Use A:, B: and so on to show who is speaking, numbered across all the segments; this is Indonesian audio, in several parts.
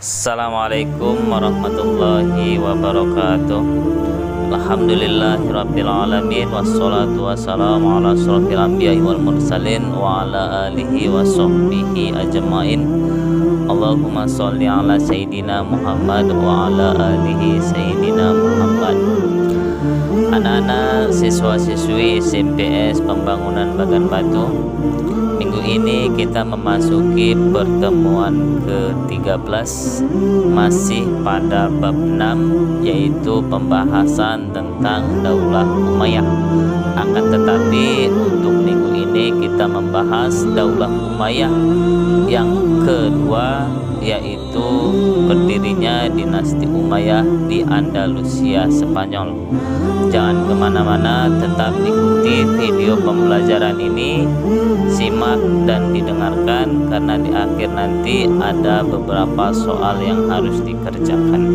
A: Assalamualaikum warahmatullahi wabarakatuh. Alhamdulillahirabbil alamin wassalatu wassalamu ala asyrofil anbiya'i wal mursalin wa ala alihi wa sahbihi ajmain. Allahumma sholli ala sayyidina Muhammad wa ala alihi sayyidina Muhammad. Anak-anak siswa-siswi SMPS Pembangunan Bagan Batu, minggu ini kita memasuki pertemuan ke-13, masih pada bab 6, yaitu pembahasan tentang Daulah Umayyah. Akan tetapi untuk minggu ini kita membahas Daulah Umayyah yang kedua, yaitu berdirinya dinasti Umayyah di Andalusia, Spanyol. Jangan kemana-mana, tetap ikuti video pembelajaran ini, simak dan didengarkan, karena di akhir nanti ada beberapa soal yang harus dikerjakan.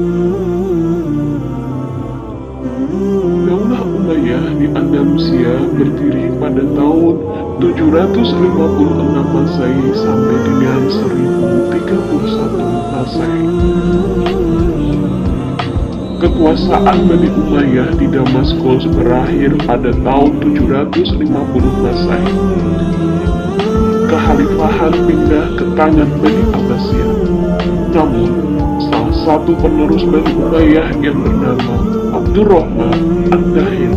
B: Daulah Umayyah di Andalusia berdiri pada tahun 756 Masehi sampai dengan 1031 Masehi. Kekuasaan Bani Umayyah di Damaskus berakhir pada tahun 750 Masehi. Kekhalifahan pindah ke tangan Bani Abbasiyah. Namun, salah satu penerus Bani Umayyah yang bernama Abdurrahman Ad-Dahir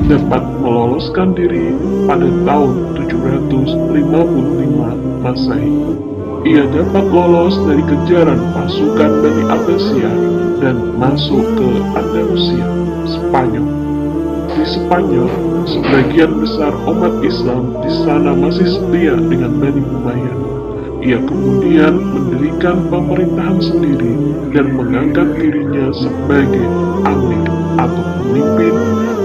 B: dapat meloloskan diri pada tahun 755 Masehi. Ia dapat lolos dari kejaran pasukan Bani Abbasiyah dan masuk ke Andalusia, Spanyol. Di Spanyol, sebagian besar umat Islam di sana masih setia dengan Bani Umayyah. Ia kemudian mendirikan pemerintahan sendiri dan mengangkat dirinya sebagai amir atau pemimpin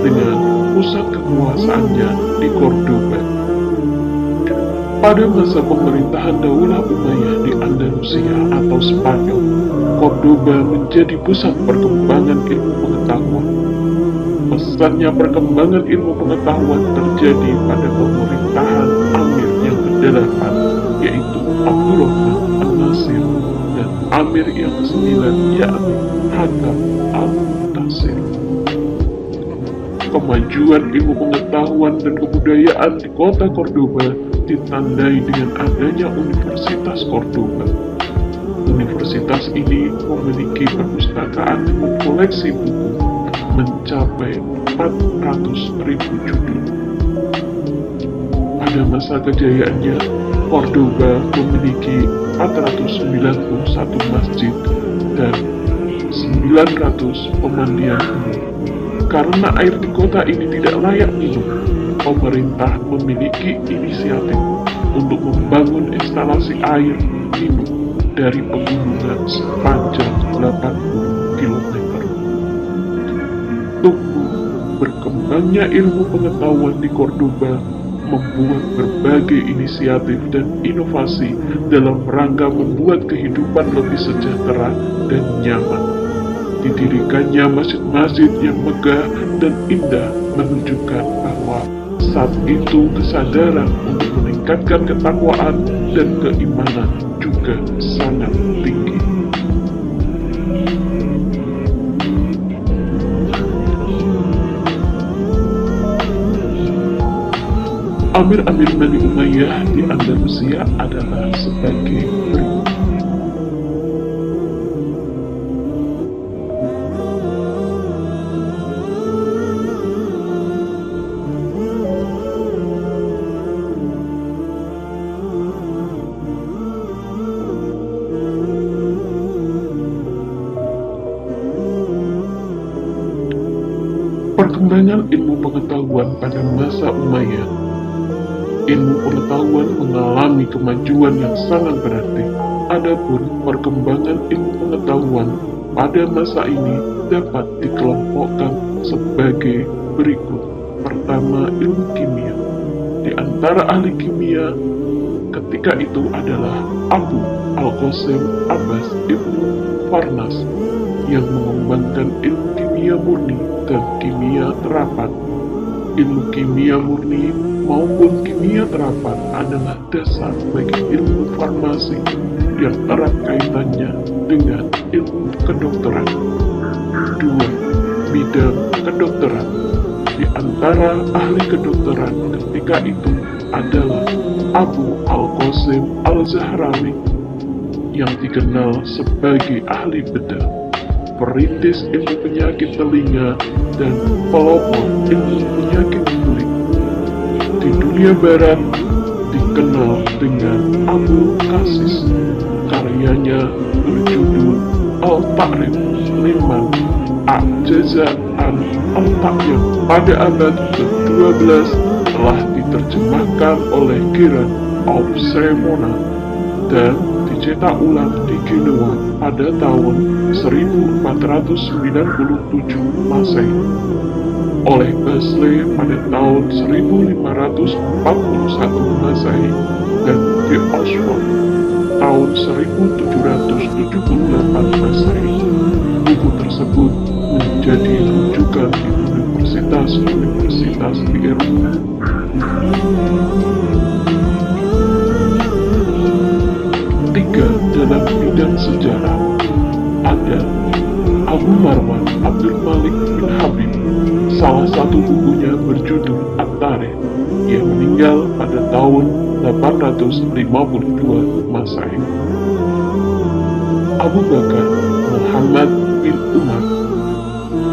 B: dengan pusat kekuasaannya di Cordoba. Pada masa pemerintahan Daulah Umayyah di Andalusia atau Spanyol, Cordoba menjadi pusat perkembangan ilmu pengetahuan. Pesatnya perkembangan ilmu pengetahuan terjadi pada pemerintahan amir yang ke-8, yaitu Abdurrahman An-Nasir, dan amir yang ke-9 yakni Hakam Al-Mu'tasim. Kemajuan ilmu pengetahuan dan kebudayaan di kota Cordoba ditandai dengan adanya Universitas Cordoba. Universitas ini memiliki perpustakaan dengan koleksi buku mencapai 400.000 judul. Pada masa kejayaannya, Cordoba memiliki 491 masjid dan 900 pemandian umum. Karena air di kota ini tidak layak minum, pemerintah memiliki inisiatif untuk membangun instalasi air minum dari pegunungan sepanjang 80 km. Tumbuh berkembangnya ilmu pengetahuan di Cordoba membuat berbagai inisiatif dan inovasi dalam rangka membuat kehidupan lebih sejahtera dan nyaman. Didirikannya masjid-masjid yang megah dan indah menunjukkan bahwa saat itu kesadaran untuk meningkatkan ketakwaan dan keimanan juga sangat tinggi. Amir-amir Bani Umayyah di Andalusia adalah sebagai berikut. Perkembangan ilmu pengetahuan pada masa Umayyah. Ilmu pengetahuan mengalami kemajuan yang sangat berarti. Adapun perkembangan ilmu pengetahuan pada masa ini dapat dikelompokkan sebagai berikut. Pertama, ilmu kimia. Di antara ahli kimia ketika itu adalah Abu Al-Qasim Abbas Ibnu Farnas yang mengembangkan ilmu kimia murni dan kimia terapan. Ilmu kimia murni maupun kimia terapan adalah dasar bagi ilmu farmasi yang erat kaitannya dengan kedokteran. 2. Bidang kedokteran. Di antara ahli kedokteran ketika itu adalah Abu Al-Qasim Al-Zahrawi yang dikenal sebagai ahli bedah, perintis ilmu penyakit telinga, dan pelopor ilmu penyakit kulit. Di dunia barat dikenal dengan Abu Qasis. Karyanya berjudul Al-Ta'rif liman A'jaza an Al-Ta'yib pada abad ke-12 telah diterjemahkan oleh Gerard of Cremona dan dicetak ulang di Genoa pada tahun 1497 Masehi, oleh Basle pada tahun 1541 Masehi, dan di Oxford tahun 1778 Masehi. Buku tersebut menjadi rujukan di universitas-universitas di Eropa. Tiga, dalam bidang sejarah ada Abu Marwan Abdul Malik bin Habib. Salah satu bukunya berjudul At-Tarikh. Ia meninggal pada tahun 852 Masehi. Abu Bakar Muhammad bin Umar,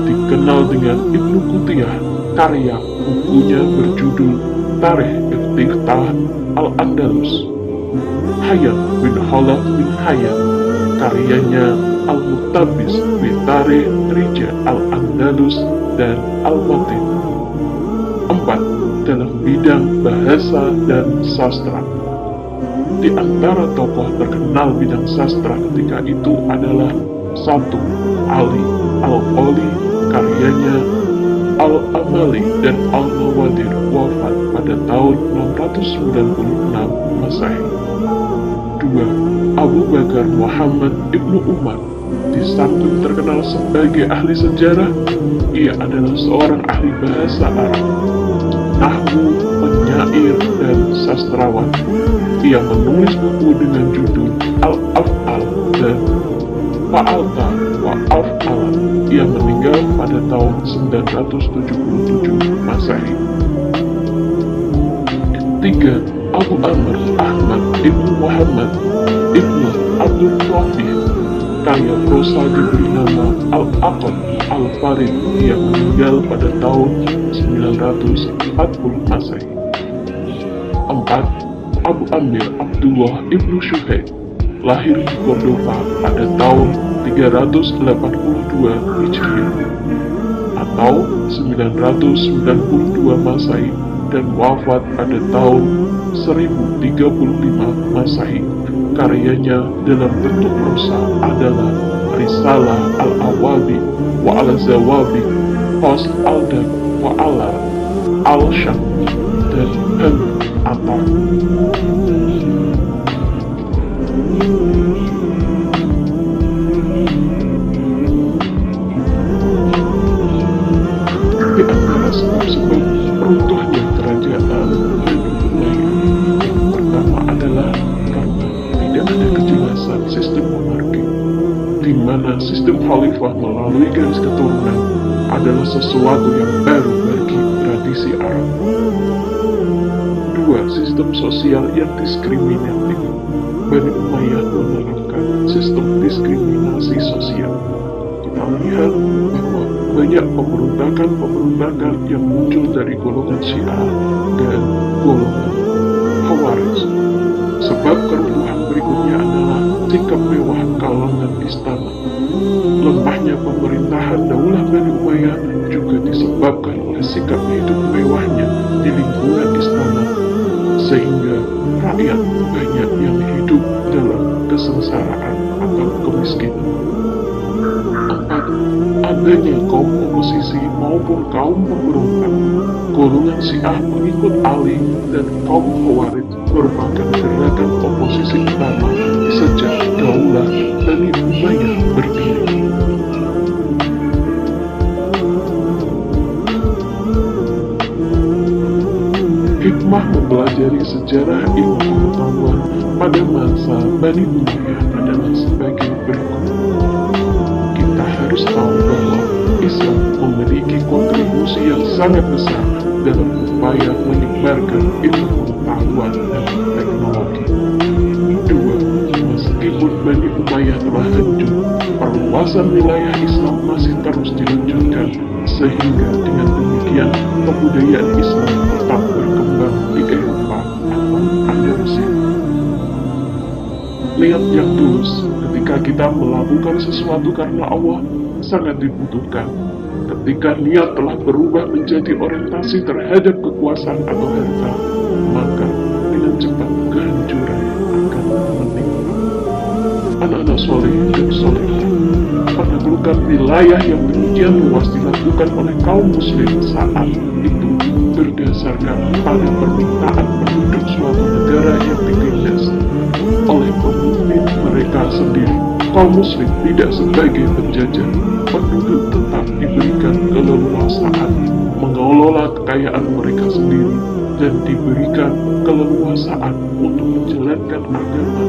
B: dikenal dengan Ibnu Qutiyah. Karya bukunya berjudul Tarikh Iftitah Al-Andalus. Hayat bin Khalaf bin Hayat, karyanya Al-Muqtabis bi Tarikh Rijal Al-Andalus dan Al-Matin. 4. Dalam bidang bahasa dan sastra. Di antara tokoh terkenal bidang sastra ketika itu adalah 1. Ali Al-Qoli, karyanya Al-Amali dan Al-Nawadir, wafat pada tahun 696 Masehi. 2. Abu Bakar Muhammad Ibnu Umar, di samping terkenal sebagai ahli sejarah, ia adalah seorang ahli bahasa Arab, nahwu, penyair, dan sastrawan. Ia menulis buku dengan judul Al-Af'al dan Fa'alta wa Af'ala. Ia meninggal pada tahun 977 Masehi. 3. Abu Amr Ahmad Ibnu Muhammad Ibnu Abdul Wahid, karya prosa diberi nama Al-Aqad Al-Farid. Ia meninggal pada tahun 940 Masehi. 4. Abu Amir Abdullah Ibnu Syuhaib, lahir di Cordova pada tahun 382 Hijriah atau 992 Masehi dan wafat pada tahun 1035 Masehi. Karyanya dalam bentuk prosa adalah Risalah Al-Awabi wa Al-Zawabi, Hos Al-Dab wa Ala Al-Syam, dan Al-Atar. Di antara sebab-sebab runtuhnya kerajaan Bani Umayyah, yang pertama adalah karena tidak ada kejelasan sistem monarki, di mana sistem khalifah melalui garis keturunan adalah sesuatu yang baru bagi tradisi Arab. 2. Sistem sosial yang diskriminatif. Bani Umayyah menerapkan sistem diskriminasi sosial. Kita lihat bahwa banyak pemberontakan yang muncul dari golongan Syiah dan golongan Khawarij. Sebab keruntuhan berikutnya adalah sikap mewah kalangan istana. Lemahnya pemerintahan Daulah Bani Umayyah juga disebabkan oleh sikap hidup mewahnya di lingkungan istana, sehingga rakyat banyak yang hidup dalam kesengsaraan atau kemiskinan. 4. Adanya kaum oposisi maupun kaum pemberontak. Golongan Syiah pengikut Ali dan kaum Khawarij merupakan gerakan oposisi utama sejak Daulah Bani Umayyah berdiri. Hikmah mempelajari sejarah ilmu pengetahuan pada masa Bani Umayyah adalah sebagai berikut. harus tahu bahwa Islam memiliki kontribusi yang sangat besar dalam upaya menyebarkan ilmu pengetahuan dan teknologi. Dua, meskipun Bani Umayyah telah hancur, perluasan wilayah Islam masih terus dilanjutkan, sehingga dengan demikian kebudayaan Islam tetap berkembang di Eropa atau Andalusia. Niat yang tulus ketika kita melakukan sesuatu karena Allah sangat dibutuhkan. Ketika niat telah berubah menjadi orientasi terhadap kekuasaan atau harta, maka dengan cepat kehancuran akan menimpa. Anak-anak soleh dan solehah, penaklukan wilayah yang demikian luas dilakukan oleh kaum muslim saat itu berdasarkan pada permintaan penduduk suatu negara yang ditindas oleh pemimpin mereka sendiri. Kaum muslim tidak sebagai penjajah, penduduk tetap diberikan keleluasaan mengelola kekayaan mereka sendiri dan diberikan keleluasaan untuk menjalankan agama